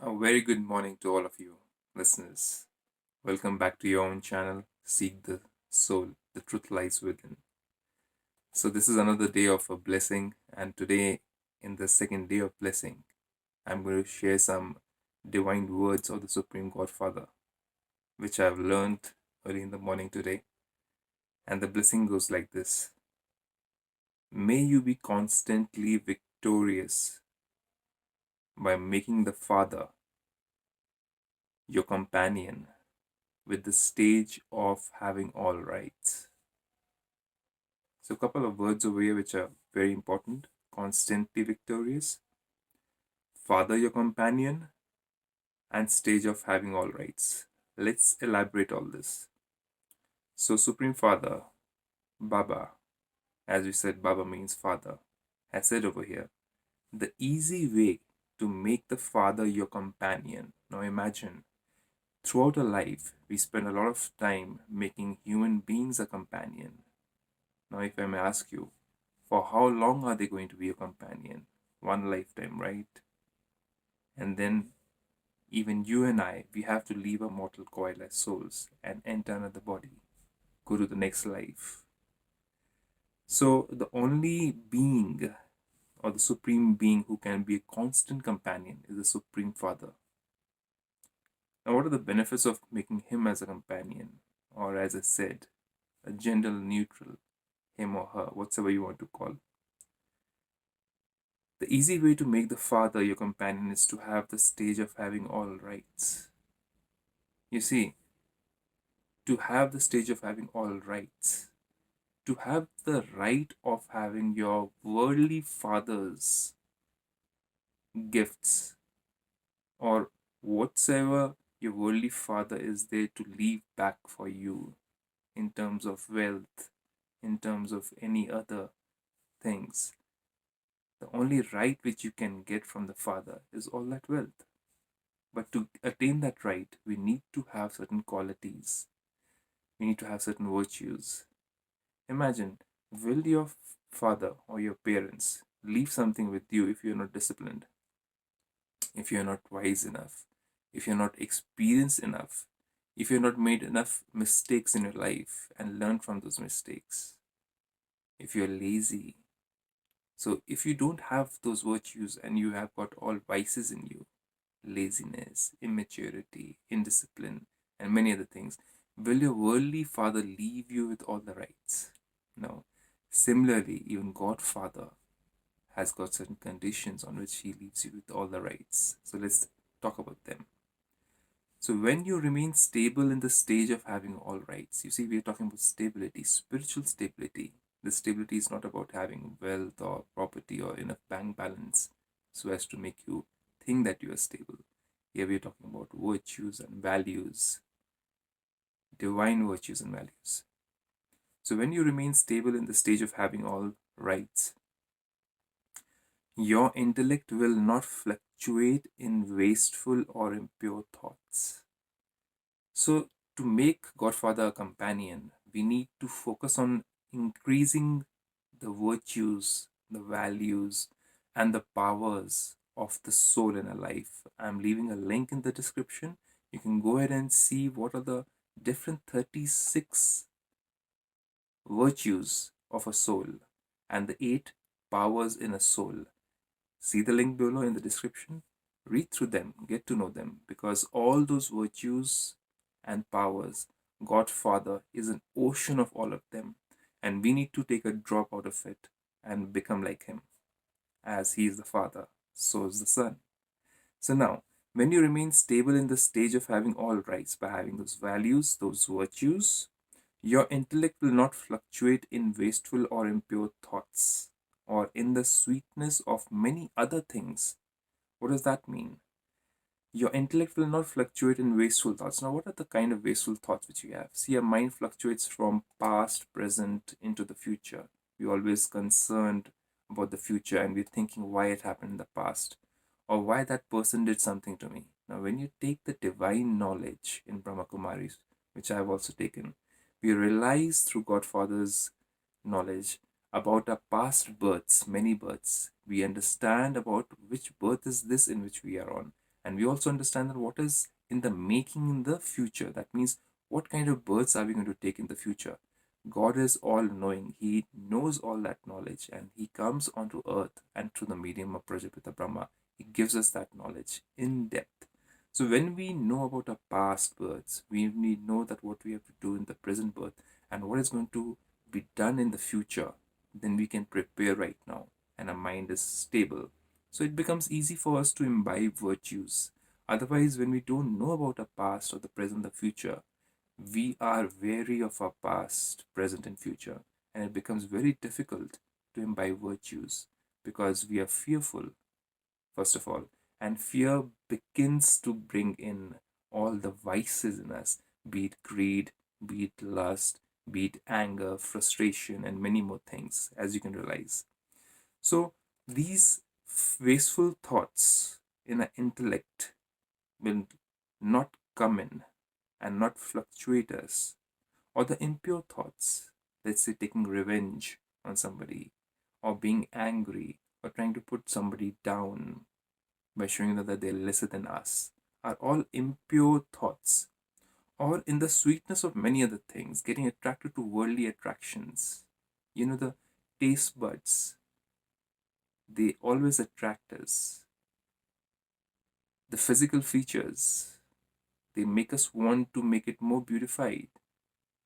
A very good morning to all of you listeners. Welcome back to your own channel, Seek the Soul. The truth lies within. So, this is another day of a blessing, and today, in the second day of blessing, I'm going to share some divine words of the Supreme God Father, which I've learned early in the morning today. And the blessing goes like this: May you be constantly victorious by making the Father your companion with the stage of having all rights. So, a couple of words over here which are very important: constantly victorious, father your companion, and stage of having all rights. Let's elaborate all this. So, Supreme Father, Baba, as we said, Baba means father, has said over here, the easy way to make the father your companion. Now, imagine throughout our life, we spend a lot of time making human beings a companion. Now, if I may ask you, for how long are they going to be your companion? One lifetime, right? And then even you and I, we have to leave our mortal coil as souls and enter another body, go to the next life. So the only being or the supreme being who can be a constant companion is the Supreme Father. Now, what are the benefits of making him as a companion? Or as I said, a gender neutral, him or her, whatsoever you want to call. The easy way to make the Father your companion is to have the stage of having all rights. You see, to have the stage of having all rights, to have the right of having your worldly father's gifts or whatsoever your worldly father is there to leave back for you in terms of wealth, in terms of any other things. The only right which you can get from the father is all that wealth. But to attain that right, we need to have certain qualities. We need to have certain virtues. Imagine, will your father or your parents leave something with you if you're not disciplined, if you're not wise enough, if you're not experienced enough, if you've not made enough mistakes in your life and learned from those mistakes, if you're lazy? So, if you don't have those virtues and you have got all vices in you, laziness, immaturity, indiscipline, and many other things, will your worldly father leave you with all the rights? No. Similarly, even God Father has got certain conditions on which he leaves you with all the rights. So let's talk about them. So when you remain stable in the stage of having all rights, you see, we are talking about stability, spiritual stability. The stability is not about having wealth or property or enough bank balance so as to make you think that you are stable. Here we are talking about virtues and values, divine virtues and values. So when you remain stable in the stage of having all rights, your intellect will not fluctuate in wasteful or impure thoughts. So, to make Godfather a companion, we need to focus on increasing the virtues, the values, and the powers of the soul in a life. I'm leaving a link in the description. You can go ahead and see what are the different 36 virtues of a soul and the 8 powers in a soul. See the link below in the description. Read through them, get to know them, because all those virtues and powers, God Father is an ocean of all of them, and we need to take a drop out of it and become like Him. As He is the Father, so is the Son. So now, when you remain stable in the stage of having all rights by having those values, those virtues, your intellect will not fluctuate in wasteful or impure thoughts or in the sweetness of many other things. What does that mean? Your intellect will not fluctuate in wasteful thoughts. Now, what are the kind of wasteful thoughts which you have? See, your mind fluctuates from past, present, into the future. We're always concerned about the future and we're thinking why it happened in the past or why that person did something to me. Now, when you take the divine knowledge in Brahmakumaris, which I have also taken, we realize through Godfather's knowledge about our past births, many births. We understand about which birth is this in which we are on. And we also understand that what is in the making in the future. That means what kind of births are we going to take in the future? God is all knowing. He knows all that knowledge, and He comes onto earth, and through the medium of Prajapita Brahma, He gives us that knowledge in depth. So when we know about our past births, we need know that what we have to do in the present birth and what is going to be done in the future, then we can prepare right now, and our mind is stable. So it becomes easy for us to imbibe virtues. Otherwise, when we don't know about our past or the present, the future, we are wary of our past, present, and future, and it becomes very difficult to imbibe virtues because we are fearful, first of all, and fear begins to bring in all the vices in us, be it greed, be it lust, be it anger, frustration, and many more things, as you can realize. So, these wasteful thoughts in our intellect will not come in and not fluctuate us, or the impure thoughts, let's say taking revenge on somebody, or being angry, or trying to put somebody down by showing them that they're lesser than us, are all impure thoughts. Or in the sweetness of many other things, getting attracted to worldly attractions. The taste buds, they always attract us. The physical features, they make us want to make it more beautified.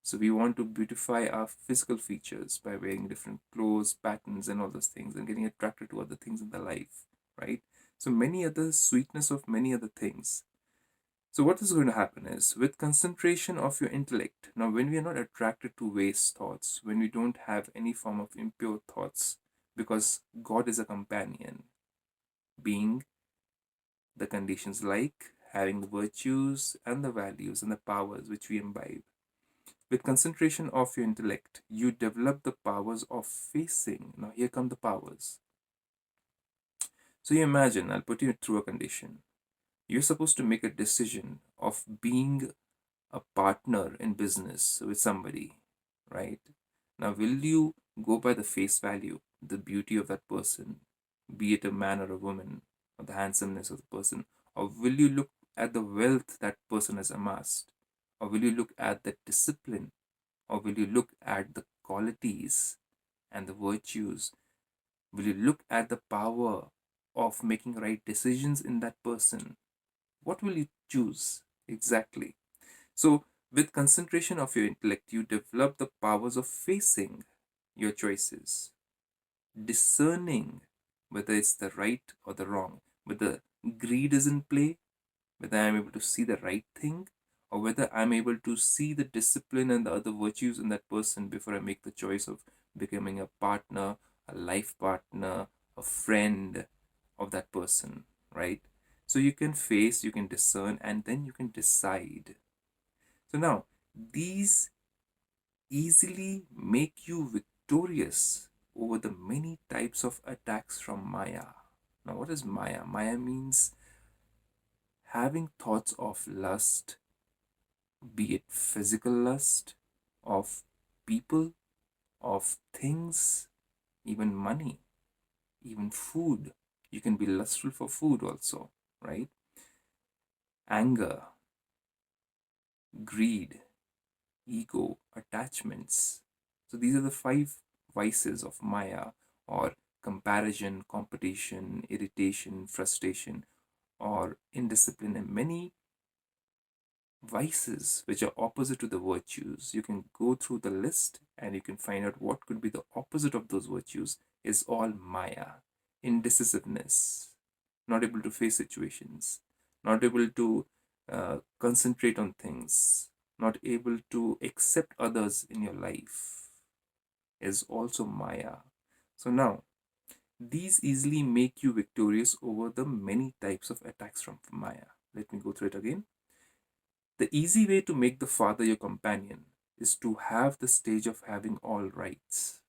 So we want to beautify our physical features by wearing different clothes, patterns, and all those things, and getting attracted to other things in the life, right? So many other sweetness of many other things. So what is going to happen is with concentration of your intellect. Now, when we are not attracted to waste thoughts, when we don't have any form of impure thoughts, because God is a companion, being the conditions like having the virtues and the values and the powers which we imbibe. With concentration of your intellect, you develop the powers of facing. Now, here come the powers. So, you imagine, I'll put you through a condition. You're supposed to make a decision of being a partner in business with somebody, right? Now, will you go by the face value, the beauty of that person, be it a man or a woman, or the handsomeness of the person, or will you look at the wealth that person has amassed, or will you look at the discipline, or will you look at the qualities and the virtues? Will you look at the power of making right decisions in that person? What will you choose exactly? So, with concentration of your intellect, you develop the powers of facing your choices, discerning whether it's the right or the wrong, whether greed is in play, whether I'm able to see the right thing, or whether I'm able to see the discipline and the other virtues in that person before I make the choice of becoming a partner, a life partner, a friend of that person, right? So you can face, you can discern, and then you can decide. So now, these easily make you victorious over the many types of attacks from Maya. Now, what is Maya? Maya means having thoughts of lust, be it physical lust, of people, of things, even money, even food. You can be lustful for food also, right? Anger, greed, ego, attachments. So these are the five vices of Maya, or comparison, competition, irritation, frustration, or indiscipline, and many vices which are opposite to the virtues. You can go through the list and you can find out what could be the opposite of those virtues is all Maya. Indecisiveness, not able to face situations, not able to concentrate on things, not able to accept others in your life is also Maya. So now, these easily make you victorious over the many types of attacks from Maya. Let me go through it again. The easy way to make the Father your companion is to have the stage of having all rights,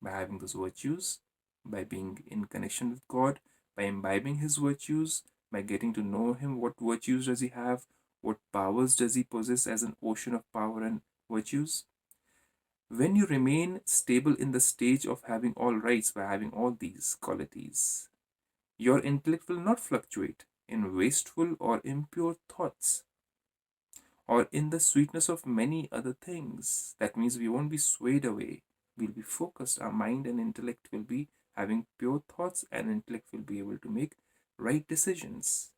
by having those virtues, by being in connection with God, by imbibing His virtues, by getting to know Him. What virtues does He have? What powers does He possess as an ocean of power and virtues? When you remain stable in the stage of having all rights by having all these qualities, your intellect will not fluctuate. in wasteful or impure thoughts or in the sweetness of many other things. That means we won't be swayed away. We'll be focused. Our mind and intellect will be having pure thoughts, and intellect will be able to make right decisions.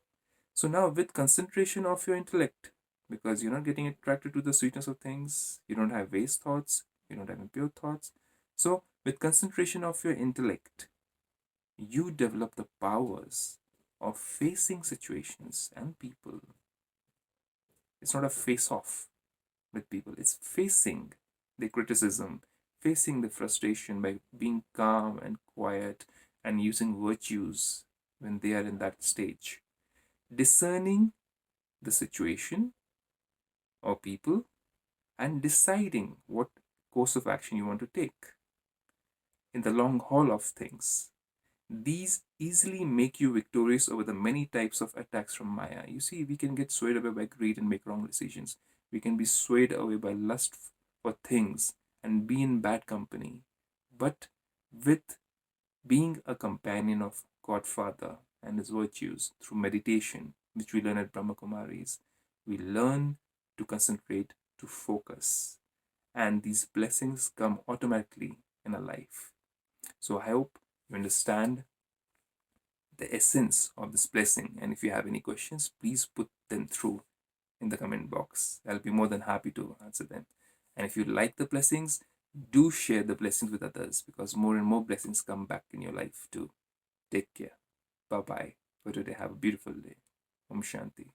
So now, with concentration of your intellect, because you're not getting attracted to the sweetness of things, you don't have waste thoughts, you don't have impure thoughts. So, with concentration of your intellect, you develop the powers of facing situations and people. It's not a face off with people, it's facing the criticism, facing the frustration by being calm and quiet and using virtues when they are in that stage, discerning the situation or people, and deciding what course of action you want to take in the long haul of things. These easily make you victorious over the many types of attacks from Maya. You see, we can get swayed away by greed and make wrong decisions. We can be swayed away by lust for things and be in bad company. But with being a companion of God Father and his virtues through meditation, which we learn at Brahmakumaris, we learn to concentrate, to focus, and these blessings come automatically in our life. So I hope you understand the essence of this blessing. And if you have any questions, please put them through in the comment box. I'll be more than happy to answer them. And if you like the blessings, do share the blessings with others, because more and more blessings come back in your life too. Take care. Bye bye. For today, have a beautiful day. Om Shanti.